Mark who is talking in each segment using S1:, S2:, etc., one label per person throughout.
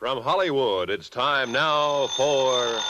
S1: From Hollywood, it's time now for...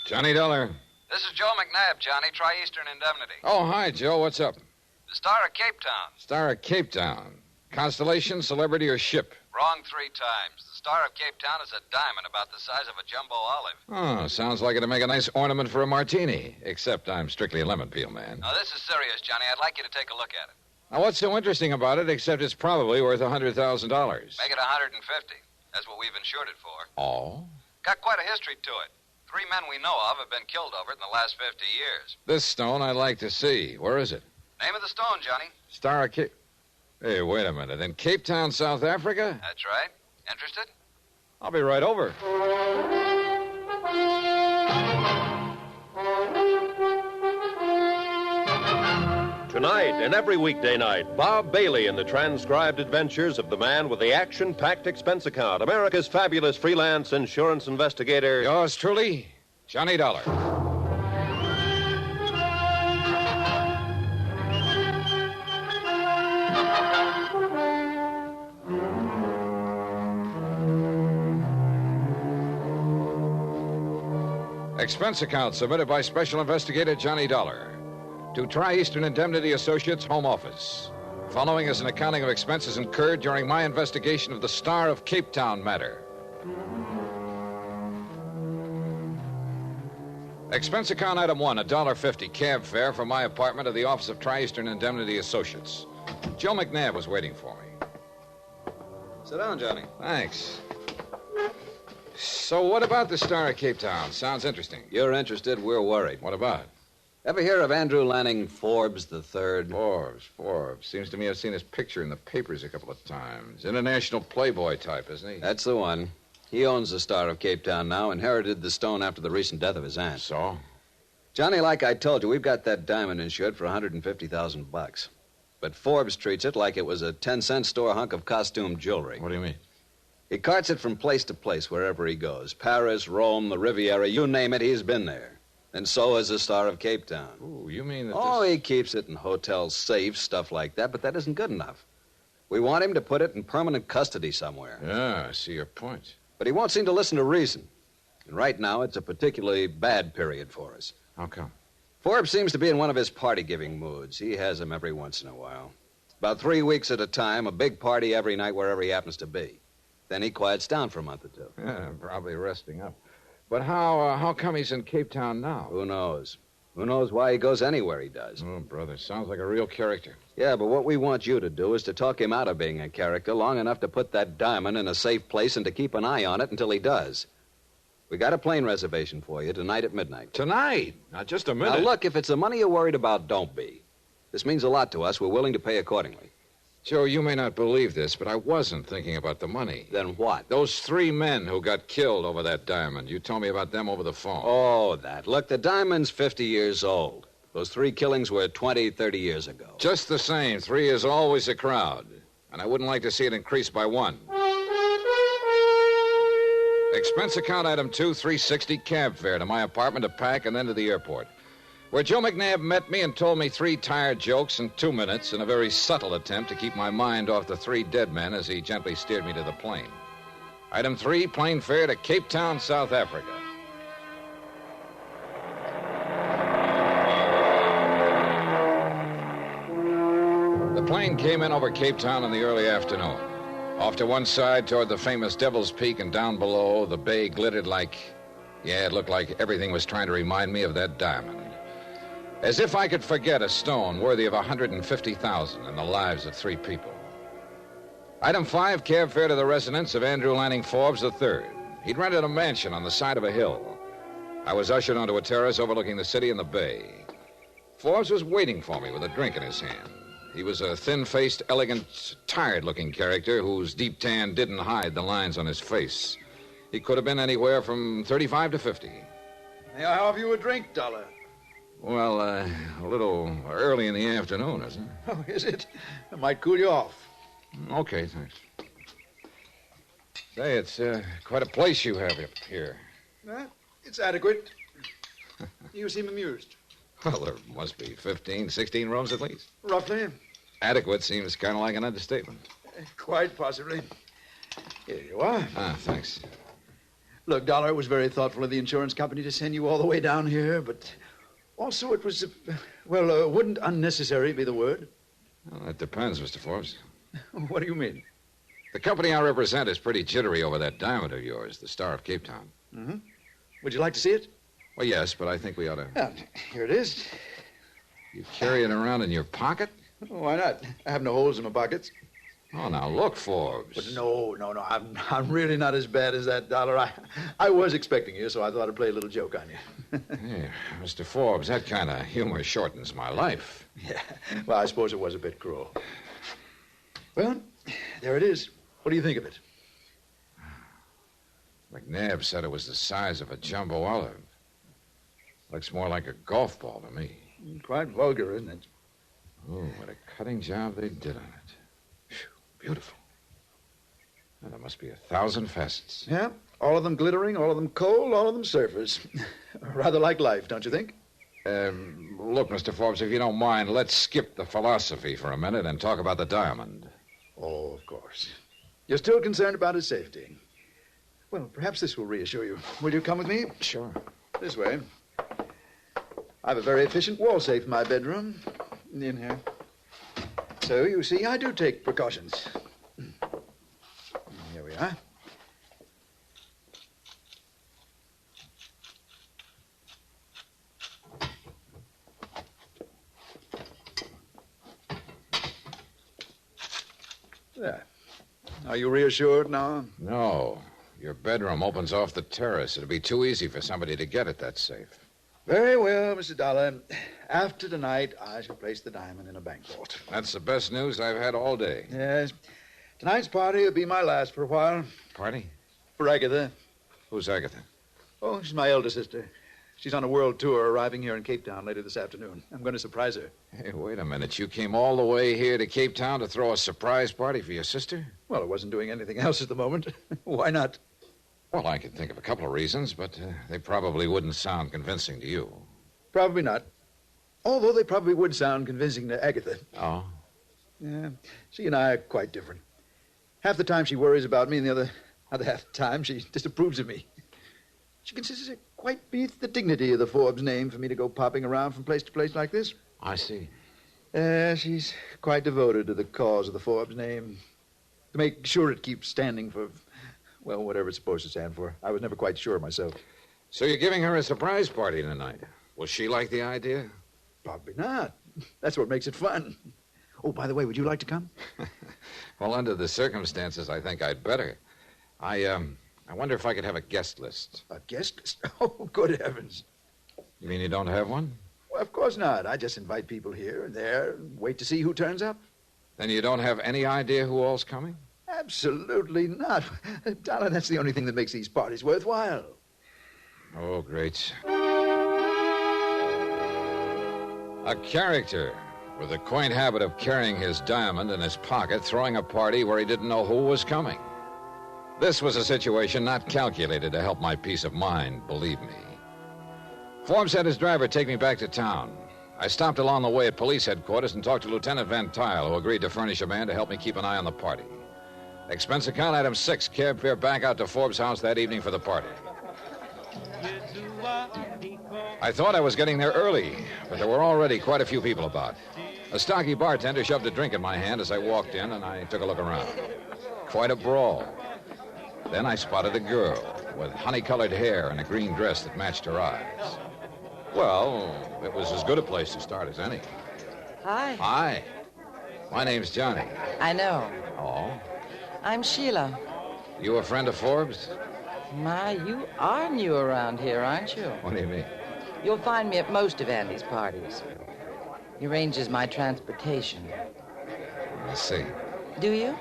S2: Johnny Dollar.
S3: This is Joe McNabb, Johnny, Tri-Eastern Indemnity.
S2: Oh, hi, Joe. What's up?
S3: The Star of Cape Town.
S2: Star of Cape Town. Constellation, celebrity, or ship?
S3: Wrong 3 times. The Star of Cape Town is a diamond about the size of a jumbo olive.
S2: Oh, sounds like it'd make a nice ornament for a martini. Except I'm strictly a lemon peel man.
S3: Now, this is serious, Johnny. I'd like you to take a look at it.
S2: Now, what's so interesting about it except it's probably worth $100,000?
S3: Make it 150. That's what we've insured it for.
S2: Oh?
S3: Got quite a history to it. 3 men we know of have been killed over it in the last 50 years.
S2: This stone I'd like to see. Where is it?
S3: Name of the stone, Johnny.
S2: Star of Cape... Hey, wait a minute. In Cape Town, South Africa?
S3: That's right. Interested?
S2: I'll be right over.
S1: Tonight and every weekday night, Bob Bailey in the transcribed adventures of the man with the action-packed expense account, America's fabulous freelance insurance investigator.
S2: Yours truly, Johnny Dollar. Expense account submitted by Special Investigator Johnny Dollar to Tri-Eastern Indemnity Associates, Home Office. Following is an accounting of expenses incurred during my investigation of the Star of Cape Town matter. Expense account item 1, $1.50 cab fare from my apartment to the office of Tri-Eastern Indemnity Associates. Joe McNabb was waiting for me.
S3: Sit down, Johnny.
S2: Thanks. So what about the Star of Cape Town? Sounds interesting.
S3: You're interested, we're worried.
S2: What about?
S3: Ever hear of Andrew Lanning Forbes III?
S2: Forbes. Seems to me I've seen his picture in the papers a couple of times. International playboy type, isn't he?
S3: That's the one. He owns the Star of Cape Town now, inherited the stone after the recent death of his aunt.
S2: So?
S3: Johnny, like I told you, we've got that diamond insured for $150,000. But Forbes treats it like it was a 10-cent store hunk of costume jewelry.
S2: What do you mean?
S3: He carts it from place to place wherever he goes. Paris, Rome, the Riviera, you name it, he's been there. And so has the Star of Cape Town.
S2: Ooh, you mean that
S3: he keeps it in hotel safes, stuff like that, but that isn't good enough. We want him to put it in permanent custody somewhere.
S2: Yeah, I see your point.
S3: But he won't seem to listen to reason. And right now, it's a particularly bad period for us.
S2: How come?
S3: Forbes seems to be in one of his party-giving moods. He has them every once in a while. About 3 weeks at a time, a big party every night wherever he happens to be. Then he quiets down for a month or two.
S2: Yeah, probably resting up. But how come he's in Cape Town now?
S3: Who knows? Who knows why he goes anywhere he does?
S2: Oh, brother, sounds like a real character.
S3: Yeah, but what we want you to do is to talk him out of being a character long enough to put that diamond in a safe place and to keep an eye on it until he does. We got a plane reservation for you tonight at midnight.
S2: Tonight? Now, just a minute.
S3: Now, look, if it's the money you're worried about, don't be. This means a lot to us. We're willing to pay accordingly.
S2: Joe, you may not believe this, but I wasn't thinking about the money.
S3: Then what?
S2: Those 3 men who got killed over that diamond. You told me about them over the phone.
S3: Oh, that. Look, the diamond's 50 years old. Those 3 killings were 20, 30 years ago.
S2: Just the same, 3 is always a crowd. And I wouldn't like to see it increase by 1. Expense account item 2, $360 cab fare to my apartment to pack and then to the airport, where Joe McNabb met me and told me 3 tired jokes in 2 minutes in a very subtle attempt to keep my mind off the 3 dead men as he gently steered me to the plane. Item 3, plane fare to Cape Town, South Africa. The plane came in over Cape Town in the early afternoon. Off to one side toward the famous Devil's Peak, and down below, the bay glittered like... Yeah, it looked like everything was trying to remind me of that diamond. As if I could forget a stone worthy of $150,000 in the lives of 3 people. Item 5, cab fare to the residence of Andrew Lanning Forbes III. He'd rented a mansion on the side of a hill. I was ushered onto a terrace overlooking the city and the bay. Forbes was waiting for me with a drink in his hand. He was a thin-faced, elegant, tired-looking character whose deep tan didn't hide the lines on his face. He could have been anywhere from 35 to 50.
S4: May I have you a drink, Dollar?
S2: Well, a little early in the afternoon, isn't it?
S4: Oh, is it? It might cool you off.
S2: Okay, thanks. Say, it's quite a place you have up here.
S4: It's adequate. You seem amused.
S2: Well, there must be 15, 16 rooms at least.
S4: Roughly.
S2: Adequate seems kind of like an understatement.
S4: Quite possibly. Here you are.
S2: Ah, thanks.
S4: Look, Dollar, it was very thoughtful of the insurance company to send you all the way down here, but also it was, wouldn't unnecessary be the word?
S2: Well, that depends, Mr. Forbes.
S4: What do you mean?
S2: The company I represent is pretty jittery over that diamond of yours, the Star of Cape Town.
S4: Mm-hmm. Would you like to see it?
S2: Well, yes, but I think we ought to...
S4: Yeah, here it is.
S2: You carry it around in your pocket?
S4: Why not? I have no holes in my pockets.
S2: Oh, now look, Forbes.
S4: But no. I'm really not as bad as that, Dollar. I was expecting you, so I thought I'd play a little joke on you.
S2: Hey, Mr. Forbes, that kind of humor shortens my life.
S4: Yeah, well, I suppose it was a bit cruel. Well, there it is. What do you think of it?
S2: McNabb said it was the size of a jumbo olive. Looks more like a golf ball to me.
S4: Quite vulgar, isn't it?
S2: Oh, what a cutting job they did on it. Phew, beautiful. Well, there must be 1,000 facets.
S4: Yeah, all of them glittering, all of them cold, all of them surfers. Rather like life, don't you think?
S2: Look, Mr. Forbes, if you don't mind, let's skip the philosophy for a minute and talk about the diamond.
S4: Oh, of course. You're still concerned about his safety. Well, perhaps this will reassure you. Will you come with me?
S2: Sure.
S4: This way. I have a very efficient wall safe in my bedroom. In here. So, you see, I do take precautions. Here we are. There. Are you reassured now?
S2: No. Your bedroom opens off the terrace. It'd be too easy for somebody to get at that safe.
S4: Very well, Mr. Dollar. After tonight, I shall place the diamond in a bank vault.
S2: That's the best news I've had all day.
S4: Yes. Tonight's party will be my last for a while.
S2: Party?
S4: For Agatha.
S2: Who's Agatha?
S4: Oh, she's my elder sister. She's on a world tour, arriving here in Cape Town later this afternoon. I'm going to surprise her.
S2: Hey, wait a minute. You came all the way here to Cape Town to throw a surprise party for your sister?
S4: Well, I wasn't doing anything else at the moment. Why not?
S2: Well, I could think of a couple of reasons, but they probably wouldn't sound convincing to you.
S4: Probably not. Although they probably would sound convincing to Agatha.
S2: Oh?
S4: Yeah, she and I are quite different. Half the time she worries about me, and the other half the time she disapproves of me. She considers it quite beneath the dignity of the Forbes name for me to go popping around from place to place like this.
S2: I see.
S4: She's quite devoted to the cause of the Forbes name. To make sure it keeps standing for, well, whatever it's supposed to stand for. I was never quite sure myself.
S2: So you're giving her a surprise party tonight. Will she like the idea?
S4: Probably not. That's what makes it fun. Oh, by the way, would you like to come?
S2: Well, under the circumstances, I think I'd better. I wonder if I could have a guest list.
S4: A guest list? Oh, good heavens.
S2: You mean you don't have one?
S4: Well, of course not. I just invite people here and there and wait to see who turns up.
S2: Then you don't have any idea who all's coming?
S4: Absolutely not. Darling, that's the only thing that makes these parties worthwhile.
S2: Oh, great. A character with a quaint habit of carrying his diamond in his pocket, throwing a party where he didn't know who was coming. This was a situation not calculated to help my peace of mind, believe me. Forbes had his driver take me back to town. I stopped along the way at police headquarters and talked to Lieutenant Van Tile, who agreed to furnish a man to help me keep an eye on the party. Expense account item 6, cab fare back out to Forbes' house that evening for the party. I thought I was getting there early, but there were already quite a few people about. A stocky bartender shoved a drink in my hand as I walked in, and I took a look around. Quite a brawl. Then I spotted a girl with honey-colored hair and a green dress that matched her eyes. Well, it was as good a place to start as any.
S5: Hi.
S2: Hi. My name's Johnny.
S5: I know.
S2: Oh?
S5: I'm Sheila.
S2: You a friend of Forbes?
S5: My, you are new around here, aren't you?
S2: What do you mean?
S5: You'll find me at most of Andy's parties. He arranges my transportation.
S2: I see.
S5: Do you?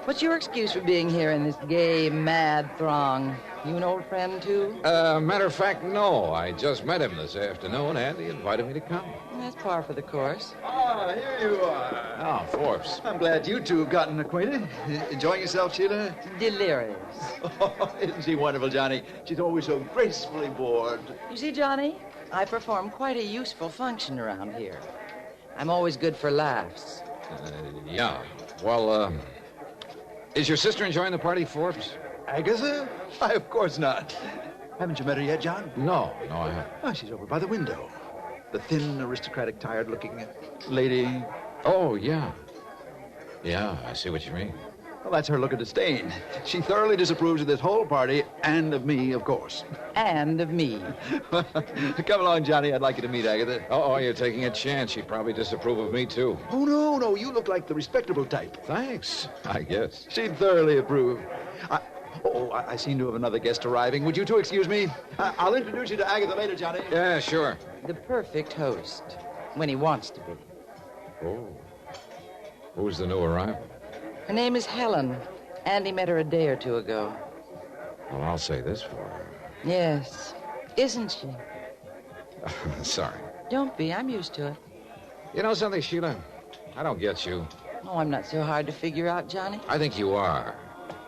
S5: What's your excuse for being here in this gay, mad throng? You an old friend, too?
S2: Matter of fact, no. I just met him this afternoon, and he invited me to come.
S5: That's par for the course.
S4: Ah, here you are.
S2: Oh, Forbes.
S4: I'm glad you two have gotten acquainted. Enjoying yourself, Sheila?
S5: Delirious.
S4: Oh, isn't she wonderful, Johnny? She's always so gracefully bored.
S5: You see, Johnny, I perform quite a useful function around here. I'm always good for laughs.
S2: Yeah. Well, is your sister enjoying the party, Forbes?
S4: Agatha? Why, of course not. Haven't you met her yet, John?
S2: No, I haven't.
S4: Oh, she's over by the window. The thin, aristocratic, tired-looking lady.
S2: Oh, yeah. Yeah, I see what you mean.
S4: Well, that's her look of disdain. She thoroughly disapproves of this whole party, and of me, of course.
S5: And of me.
S4: Come along, Johnny. I'd like you to meet Agatha.
S2: Oh, you're taking a chance. She'd probably disapprove of me, too.
S4: Oh, no. You look like the respectable type.
S2: Thanks, I guess.
S4: She'd thoroughly approve. I seem to have another guest arriving. Would you two excuse me? I'll introduce you to Agatha later, Johnny.
S2: Yeah, sure.
S5: The perfect host. When he wants to be.
S2: Oh. Who's the new arrival?
S5: Her name is Helen. Andy met her a day or two ago.
S2: Well, I'll say this for her.
S5: Yes. Isn't she?
S2: Sorry.
S5: Don't be. I'm used to it.
S2: You know something, Sheila? I don't get you.
S5: Oh, I'm not so hard to figure out, Johnny.
S2: I think you are.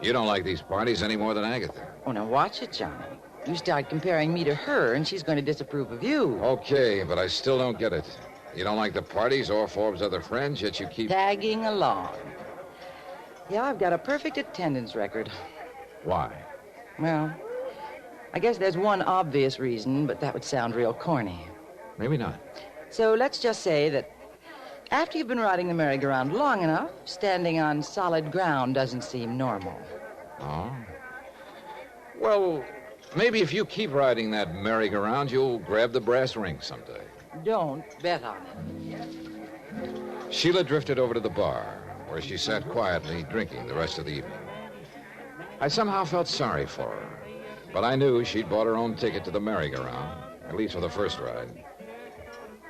S2: You don't like these parties any more than Agatha.
S5: Oh, now watch it, Johnny. You start comparing me to her, and she's going to disapprove of you.
S2: Okay, but I still don't get it. You don't like the parties or Forbes' other friends, yet you keep...
S5: Tagging along. Yeah, I've got a perfect attendance record.
S2: Why?
S5: Well, I guess there's one obvious reason, but that would sound real corny.
S2: Maybe not.
S5: So let's just say that after you've been riding the merry-go-round long enough, standing on solid ground doesn't seem normal.
S2: Oh? Well, maybe if you keep riding that merry-go-round, you'll grab the brass ring someday.
S5: Don't bet on it.
S2: Sheila drifted over to the bar, where she sat quietly drinking the rest of the evening. I somehow felt sorry for her, but I knew she'd bought her own ticket to the merry-go-round, at least for the first ride.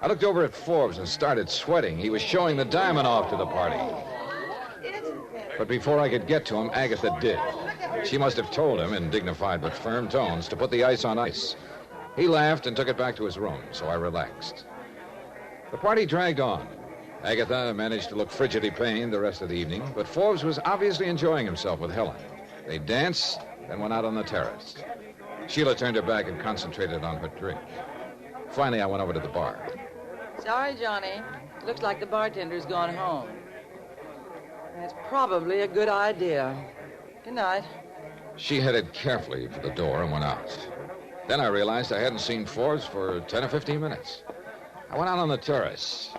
S2: I looked over at Forbes and started sweating. He was showing the diamond off to the party. But before I could get to him, Agatha did. She must have told him in dignified but firm tones to put the ice on ice. He laughed and took it back to his room, so I relaxed. The party dragged on. Agatha managed to look frigidly pained the rest of the evening, but Forbes was obviously enjoying himself with Helen. They danced, then went out on the terrace. Sheila turned her back and concentrated on her drink. Finally, I went over to the bar.
S5: Sorry, Johnny. Looks like the bartender's gone home. That's probably a good idea. Good night.
S2: She headed carefully for the door and went out. Then I realized I hadn't seen Forbes for 10 or 15 minutes. I went out on the terrace.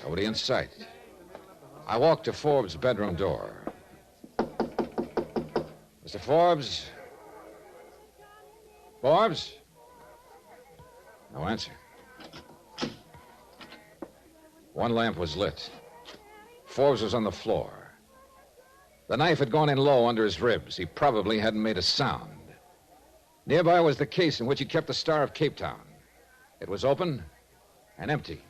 S2: Nobody in sight. I walked to Forbes' bedroom door. Mr. Forbes? Forbes? No answer. One lamp was lit. Forbes was on the floor. The knife had gone in low under his ribs. He probably hadn't made a sound. Nearby was the case in which he kept the Star of Cape Town. It was open and empty.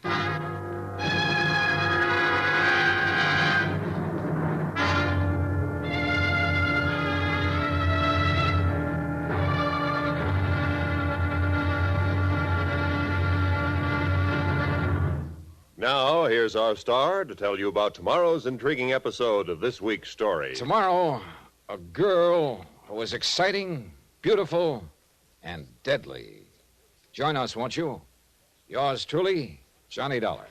S1: Now, here's our star to tell you about tomorrow's intriguing episode of this week's story.
S2: Tomorrow, a girl who was exciting, beautiful, and deadly. Join us, won't you? Yours truly, Johnny Dollar.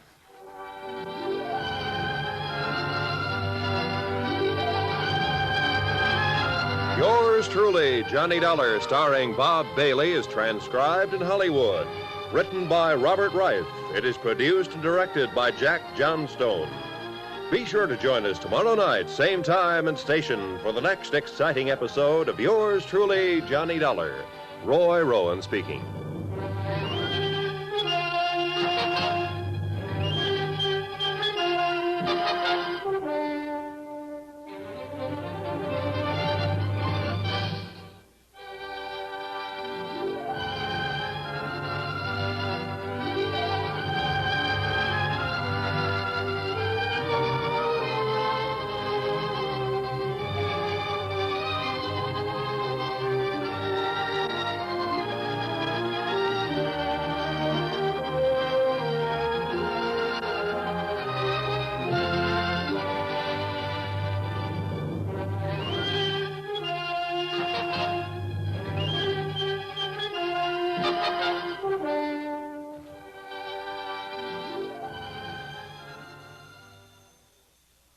S1: Yours truly, Johnny Dollar, starring Bob Bailey, is transcribed in Hollywood. Written by Robert Reif. It is produced and directed by Jack Johnstone. Be sure to join us tomorrow night, same time and station, for the next exciting episode of Yours truly, Johnny Dollar. Roy Rowan speaking.